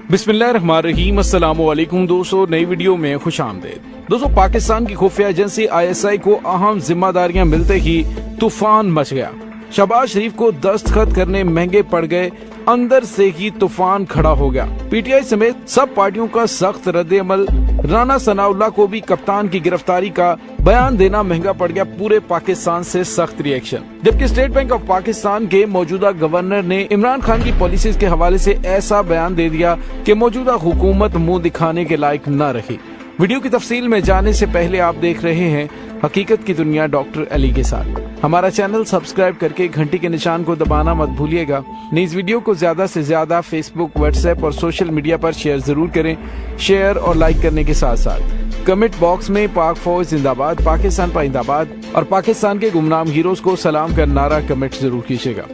बिस्मिल्लाहिर्रहमानिर्रहीम। अस्सलाम वालेकुम दोस्तों, नई वीडियो में खुश आमदेद। दोस्तों, पाकिस्तान की खुफिया एजेंसी ISI को अहम जिम्मेदारियां मिलते ही तूफान मच गया। शहबाज शरीफ को दस्तखत करने महंगे पड़ गए, अंदर से ही तूफान खड़ा हो गया। PTI समेत सब पार्टियों का सख्त रद्द-ए-अमल। राना सनाउल्लाह को भी कप्तान की गिरफ्तारी का बयान देना महंगा पड़ गया। पूरे पाकिस्तान से सख्त रिएक्शन। जबकि स्टेट बैंक ऑफ पाकिस्तान के मौजूदा गवर्नर ने इमरान खान की पॉलिसीज के हवाले से ऐसा बयान दे दिया कि मौजूदा हुकूमत मुंह दिखाने के लायक न रही। वीडियो की तफसील में जाने से पहले आप देख रहे हैं हकीकत की दुनिया डॉक्टर अली के साथ। हमारा चैनल सब्सक्राइब करके घंटी के निशान को दबाना मत भूलिएगा। इस वीडियो को ज्यादा से ज्यादा फेसबुक, व्हाट्सएप और सोशल मीडिया पर शेयर जरूर करें। शेयर और लाइक करने के साथ साथ कमेंट बॉक्स में पाक फौज जिंदाबाद, पाकिस्तान पाइंदाबाद और पाकिस्तान के गुमनाम हीरोज को सलाम का नारा कमेंट जरूर कीजिएगा।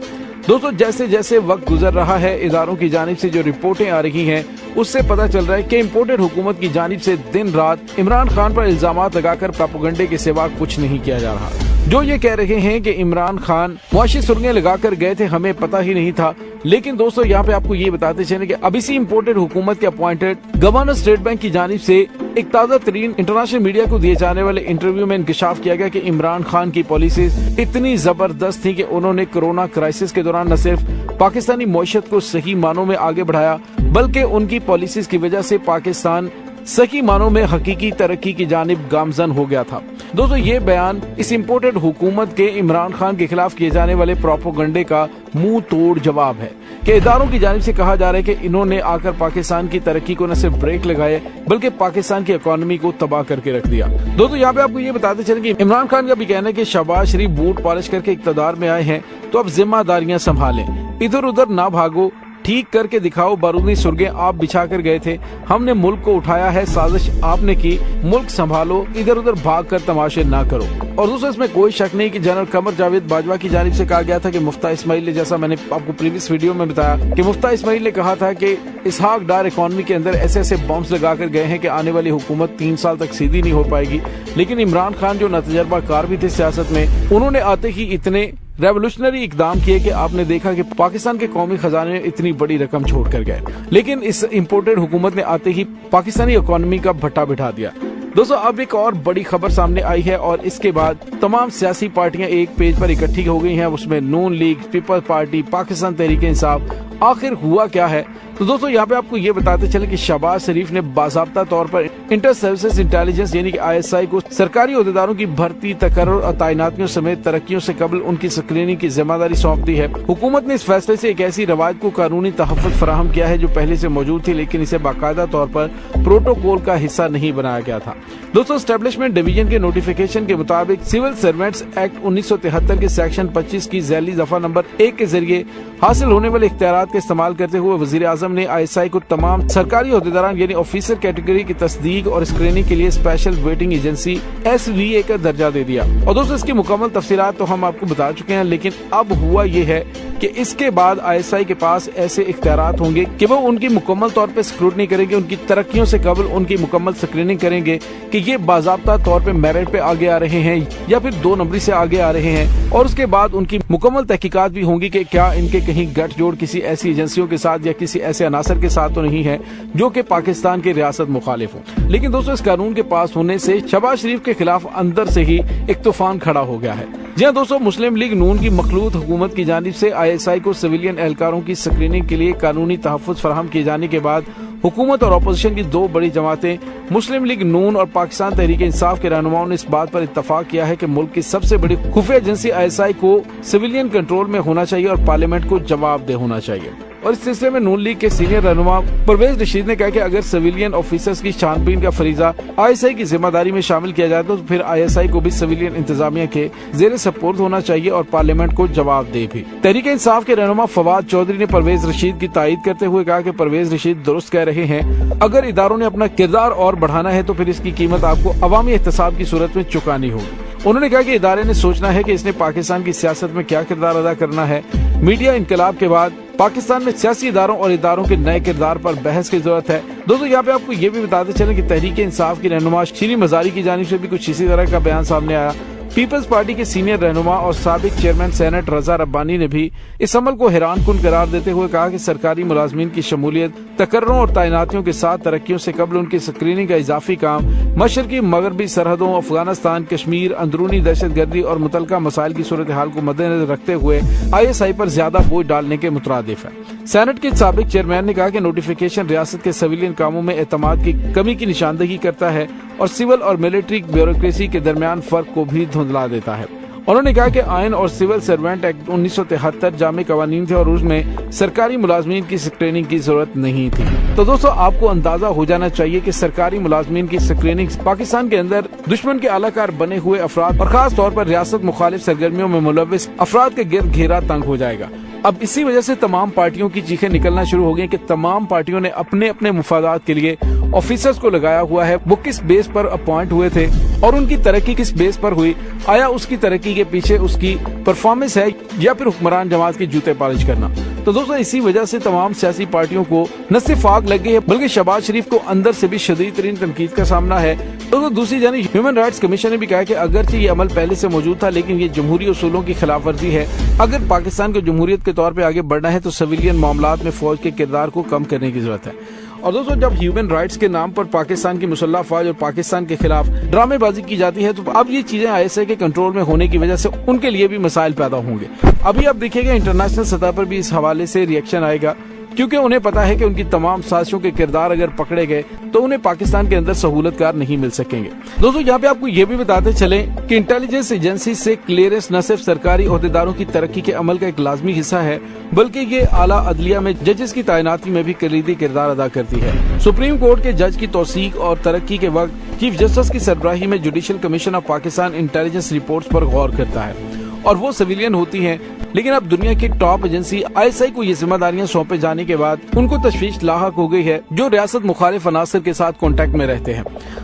दोस्तों, जैसे जैसे वक्त गुजर रहा है, इदारों की जानिब से जो रिपोर्टें आ रही हैं उससे पता चल रहा है कि इम्पोर्टेड हुकूमत की जानिब से दिन रात इमरान खान पर इल्जामात लगाकर प्रोपेगेंडे के सिवा कुछ नहीं किया जा रहा। जो ये कह रहे हैं कि इमरान खान मुआशी सुरंगें लगाकर गए थे, हमें पता ही नहीं था। लेकिन दोस्तों, यहाँ पे आपको ये बताते चले कि अब इसी इम्पोर्टेड हुकूमत के अपॉइंटेड गवर्नर स्टेट बैंक की जानिब से एक ताज़ा तरीन इंटरनेशनल मीडिया को दिए जाने वाले इंटरव्यू में इंकशाफ किया गया कि इमरान खान की पॉलिसीज इतनी जबरदस्त थी कि उन्होंने कोरोना क्राइसिस के दौरान न सिर्फ पाकिस्तानी मईशत को सही मानों में आगे बढ़ाया, बल्कि उनकी पॉलिसीज की वजह से पाकिस्तान सही मानों में हकीकी तरक्की की जानिब गामजन हो गया था। दोस्तों, ये बयान इस इम्पोर्टेड हुकूमत के इमरान खान के खिलाफ किए जाने वाले प्रोपेगेंडे का मुंह तोड़ जवाब है कि इदारों की जानिब से कहा जा रहा है कि इन्होंने आकर पाकिस्तान की तरक्की को न सिर्फ ब्रेक लगाए बल्कि पाकिस्तान की इकोनॉमी को तबाह करके रख दिया। दोस्तों, यहाँ पे आपको ये बताते चले कि इमरान खान का भी कहना है कि शहबाज शरीफ बूट पॉलिश करके इक़्तिदार में आए हैं तो अब जिम्मेदारियां संभालें, इधर उधर ना भागो, ठीक करके दिखाओ। बारूदी सुरंगें आप बिछा कर गए थे, हमने मुल्क को उठाया है, साजिश आपने की, मुल्क संभालो, इधर उधर भाग कर तमाशे ना करो। और दोस्तों, इसमें कोई शक नहीं कि जनरल कमर जावेद बाजवा की जानिब से कहा गया था कि मुफ्ता इस्माइल ने, जैसा मैंने आपको प्रीवियस वीडियो में बताया कि मुफ्ता इस्माइल ने कहा था कि इसहाक डार इकोनॉमी के अंदर ऐसे ऐसे बम्स लगा कर गए हैं कि आने वाली हुकूमत 3 साल तक सीधी नहीं हो पाएगी। लेकिन इमरान खान जो नतजर्बा कार भी थे सियासत में, उन्होंने आते ही इतने रेवोल्यूशनरी इकदाम किए कि आपने देखा कि पाकिस्तान के कौमी खजाने में इतनी बड़ी रकम छोड़ कर गए। लेकिन इस इम्पोर्टेड हुकूमत ने आते ही पाकिस्तानी इकोनॉमी का भट्टा बिठा दिया। दोस्तों, अब एक और बड़ी खबर सामने आई है और इसके बाद तमाम सियासी पार्टियां एक पेज पर इकट्ठी हो गई हैं। उसमें नून league, peoples party, Pakistan Tehreek Insaf. आखिर हुआ क्या है? तो दोस्तों, यहाँ पे आपको ये बताते चले कि शहबाज शरीफ ने बाज़ाब्ता तौर पर इंटर सर्विसेज इंटेलिजेंस यानी कि ISI को सरकारी ओहदेदारों की भर्ती, तकर्रुर और तैनातियों समेत तरक्कियों से कबल उनकी स्क्रीनिंग की जिम्मेदारी सौंप दी है। हुकूमत ने इस फैसले से एक ऐसी रवायत को कानूनी तहफ़्फ़ुज़ फराहम किया है जो पहले से मौजूद थी, लेकिन इसे बाकायदा तौर पर प्रोटोकॉल का हिस्सा नहीं बनाया गया था। दोस्तों, एस्टेब्लिशमेंट डिवीजन के नोटिफिकेशन के मुताबिक सिविल सर्वेंट्स एक्ट 1973 के सेक्शन 25 की ज़ैली दफा नंबर 1 के जरिए हासिल होने वाले इख्तियारात का इस्तेमाल करते हुए वज़ीर आज़म ने ISI को तमाम सरकारी ओहदेदारान यानी ऑफिसर कैटेगरी की तस्दीक और स्क्रीनिंग के लिए स्पेशल वेटिंग एजेंसी SVA का दर्जा दे दिया। और दोस्तों, इसकी मुकम्मल तफसीलात तो हम आपको बता चुके हैं, लेकिन अब हुआ ये है कि इसके बाद ISI के पास ऐसे इख्तियारात होंगे कि वो उनकी मुकम्मल तौर पर स्क्रूटनी करेंगे, उनकी तरक्कियों से कबल उनकी मुकम्मल स्क्रीनिंग करेंगे कि ये बाज़ाब्ता तौर पे मेरिट पे आगे आ रहे हैं या फिर 2 नंबरी से आगे आ रहे हैं। और उसके बाद उनकी मुकम्मल तहकीकात भी होंगी कि क्या इनके कहीं गठजोड़ किसी ऐसी एजेंसियों के साथ या किसी ऐसे अनासर के साथ तो नहीं है जो कि पाकिस्तान के रियासत मुखालिफ हो। लेकिन दोस्तों, इस कानून के पास होने से शहबाज शरीफ के खिलाफ अंदर से ही एक तूफान खड़ा हो गया है। जी हाँ दोस्तों, मुस्लिम लीग नून की मखलूत हुकूमत की जानिब से ISI को सिविलियन एहलकारों की स्क्रीनिंग के लिए कानूनी तहफ़्फ़ुज़ फराहम किए जाने के बाद हुकूमत और अपोजिशन की 2 बड़ी जमातें मुस्लिम लीग नून और पाकिस्तान तहरीक इंसाफ के रहनुमाओं ने इस बात पर इत्तफाक किया है कि मुल्क की सबसे बड़ी खुफिया एजेंसी ISI को सिविलियन कंट्रोल में होना चाहिए और पार्लियामेंट को जवाबदेह होना चाहिए। और इस सिलसिले में नून लीग के सीनियर रहनुमा परवेज रशीद ने कहा कि अगर सिविलियन ऑफिसर्स की छानबीन का फरीजा ISI की जिम्मेदारी में शामिल किया जाए तो फिर ISI को भी सिविलियन इंतजामिया के जेर सपोर्ट होना चाहिए और पार्लियामेंट को जवाब दे भी। तहरीक इंसाफ के रहनुमा फवाद चौधरी ने परवेज रशीद की तायीद करते हुए कहा कि परवेज रशीद दुरुस्त कह रहे हैं, अगर इदारों ने अपना किरदार और बढ़ाना है तो फिर इसकी कीमत आपको अवामी एहतसाब की सूरत में चुकानी होगी। उन्होंने कहा कि इदारे ने सोचना है कि इसने पाकिस्तान की सियासत में क्या किरदार अदा करना है। मीडिया इनकलाब के बाद पाकिस्तान में सियासी इदारों और इदारों के नए किरदार पर बहस की जरूरत है। दोस्तों, यहाँ पे आपको ये भी बताते चलें कि तहरीक इंसाफ की रहनुमा शीरी मजारी की जानिब से भी कुछ इसी तरह का बयान सामने आया। پیپلز پارٹی کے سینئر رہنما اور سابق چیئرمین سینٹ رضا ربانی نے بھی اس عمل کو حیران کن قرار دیتے ہوئے کہا کہ سرکاری ملازمین کی شمولیت، تقرروں اور تعیناتیوں کے ساتھ ترقیوں سے قبل ان کی اسکریننگ کا اضافی کام مشرقی مغربی سرحدوں، افغانستان، کشمیر، اندرونی دہشت گردی اور متعلقہ مسائل کی صورتحال کو مد نظر رکھتے ہوئے ISI پر زیادہ بوجھ ڈالنے کے مترادف ہے۔ سینٹ کے سابق چیئرمین نے کہا کہ نوٹیفیکیشن ریاست کے سویلین کاموں میں اعتماد کی کمی کی نشاندہی کرتا ہے اور سول اور ملٹری بیوروکریسی کے درمیان فرق کو بھی دھندلا دیتا ہے۔ انہوں نے کہا کہ آئین اور سول سروینٹ ایکٹ 1973 جامع قوانین تھے اور اس میں سرکاری ملازمین کی اسکریننگ کی ضرورت نہیں تھی۔ تو دوستو، آپ کو اندازہ ہو جانا چاہیے کہ سرکاری ملازمین کی اسکریننگ پاکستان کے اندر دشمن کے اعلی کار بنے ہوئے افراد اور خاص طور پر ریاست مخالف سرگرمیوں میں ملوث افراد کے گرد گھیرا تنگ ہو جائے گا۔ اب اسی وجہ سے تمام پارٹیوں کی چیخیں نکلنا شروع ہو گئی کہ تمام پارٹیوں نے اپنے اپنے مفادات کے لیے آفیسرز کو لگایا ہوا ہے، وہ کس بیس پر اپوائنٹ ہوئے تھے اور ان کی ترقی کس بیس پر ہوئی، آیا اس کی ترقی کے پیچھے اس کی پرفارمنس ہے یا پھر حکمران جماعت کے جوتے پالش کرنا۔ تو دوستو، اسی وجہ سے تمام سیاسی پارٹیوں کو نہ صرف آگ لگ گئی ہے بلکہ شہباز شریف کو اندر سے بھی شدید ترین تنقید کا سامنا ہے۔ تو دوسری جانب ہیومن رائٹس کمیشن نے بھی کہا کہ اگرچہ یہ عمل پہلے سے موجود تھا لیکن یہ جمہوری اصولوں کی خلاف ورزی ہے۔ اگر پاکستان کو جمہوریت کے طور پہ آگے بڑھنا ہے تو سویلین معاملات میں فوج کے کردار کو کم کرنے کی ضرورت ہے۔ اور دوستو، جب ہیومن رائٹس کے نام پر پاکستان کی مسلح افواج اور پاکستان کے خلاف ڈرامے بازی کی جاتی ہے تو اب یہ چیزیں ISI کے کنٹرول میں ہونے کی وجہ سے ان کے لیے بھی مسائل پیدا ہوں گے۔ ابھی اب دیکھیں گے انٹرنیشنل سطح پر بھی اس حوالے سے ریئیکشن آئے گا، کیونکہ انہیں پتا ہے کہ ان کی تمام سازشوں کے کردار اگر پکڑے گئے تو انہیں پاکستان کے اندر سہولت کار نہیں مل سکیں گے۔ دوستو، یہاں پہ آپ کو یہ بھی بتاتے چلیں کہ انٹیلیجنس ایجنسی سے کلیئرنس نہ صرف سرکاری عہدیداروں کی ترقی کے عمل کا ایک لازمی حصہ ہے بلکہ یہ اعلیٰ عدلیہ میں ججز کی تعیناتی میں بھی کلیدی کردار ادا کرتی ہے۔ سپریم کورٹ کے جج کی توثیق اور ترقی کے وقت چیف جسٹس کی سربراہی میں judicial commission of Pakistan intelligence reports پر غور کرتا ہے اور وہ سویلین ہوتی ہیں، لیکن اب دنیا کی ٹاپ ایجنسی ISI کو یہ ذمہ داریاں سونپے جانے کے بعد ان کو تشویش لاحق ہو گئی ہے جو ریاست مخالف عناصر کے ساتھ کانٹیکٹ میں رہتے ہیں۔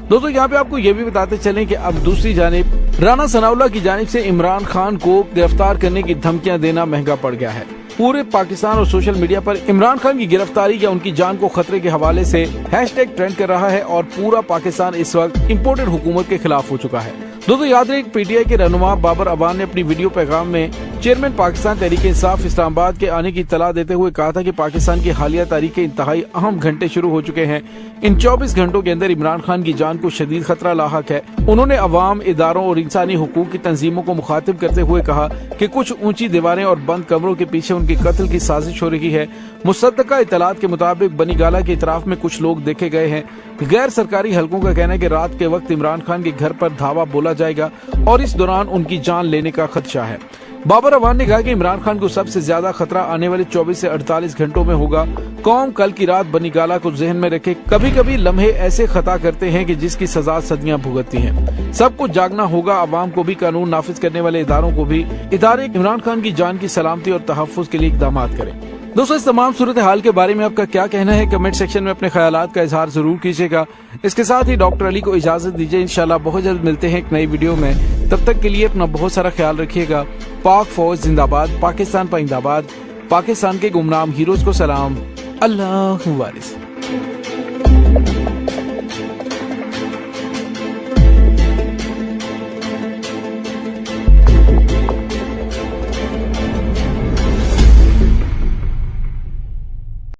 دوستو، یہاں پہ آپ کو یہ بھی بتاتے چلیں کہ اب دوسری جانب رانا ثناء اللہ کی جانب سے عمران خان کو گرفتار کرنے کی دھمکیاں دینا مہنگا پڑ گیا ہے۔ پورے پاکستان اور سوشل میڈیا پر عمران خان کی گرفتاری یا ان کی جان کو خطرے کے حوالے سے #ٹرینڈ کر رہا ہے اور پورا پاکستان اس وقت امپورٹڈ حکومت کے خلاف ہو چکا ہے۔ دوستو، یاد رہے PTI کے رہنما بابر اعوان نے اپنی ویڈیو پیغام میں چیئرمین پاکستان تحریک انصاف اسلام آباد کے آنے کی اطلاع دیتے ہوئے کہا تھا کہ پاکستان کی حالیہ تاریخ کے انتہائی اہم گھنٹے شروع ہو چکے ہیں۔ ان 24 گھنٹوں کے اندر عمران خان کی جان کو شدید خطرہ لاحق ہے۔ انہوں نے عوام، اداروں اور انسانی حقوق کی تنظیموں کو مخاطب کرتے ہوئے کہا کہ کچھ اونچی دیواریں اور بند کمروں کے پیچھے ان کے قتل کی سازش ہو رہی ہے۔ مصدقہ اطلاعات کے مطابق بنی گالہ کے اطراف میں کچھ لوگ دیکھے گئے ہیں۔ غیر سرکاری حلقوں کا کہنا ہے کہ رات کے وقت عمران خان کے گھر پر دھاوا بولا جائے گا اور اس دوران ان کی جان لینے کا خدشہ ہے۔ بابر اعوان نے کہا کہ عمران خان کو سب سے زیادہ خطرہ آنے والے 24 سے 48 گھنٹوں میں ہوگا۔ قوم کل کی رات بنی گالہ کو ذہن میں رکھے، کبھی کبھی لمحے ایسے خطا کرتے ہیں کہ جس کی سزا صدیاں بھگتتی ہیں۔ سب کو جاگنا ہوگا، عوام کو بھی، قانون نافذ کرنے والے اداروں کو بھی۔ ادارے عمران خان کی جان کی سلامتی اور تحفظ کے لیے اقدامات کریں۔ دوستو، اس تمام صورتحال کے بارے میں آپ کا کیا کہنا ہے؟ کمنٹ سیکشن میں اپنے خیالات کا اظہار ضرور کیجیے گا۔ اس کے ساتھ ہی ڈاکٹر علی کو اجازت دیجیے، انشاءاللہ بہت جلد ملتے ہیں ایک نئی ویڈیو میں۔ تب تک کے لیے اپنا بہت سارا خیال رکھیے گا۔ پاک فوج زندہ باد، پاکستان پائندہ باد، پاکستان کے گمنام ہیروز کو سلام، اللہ وارث۔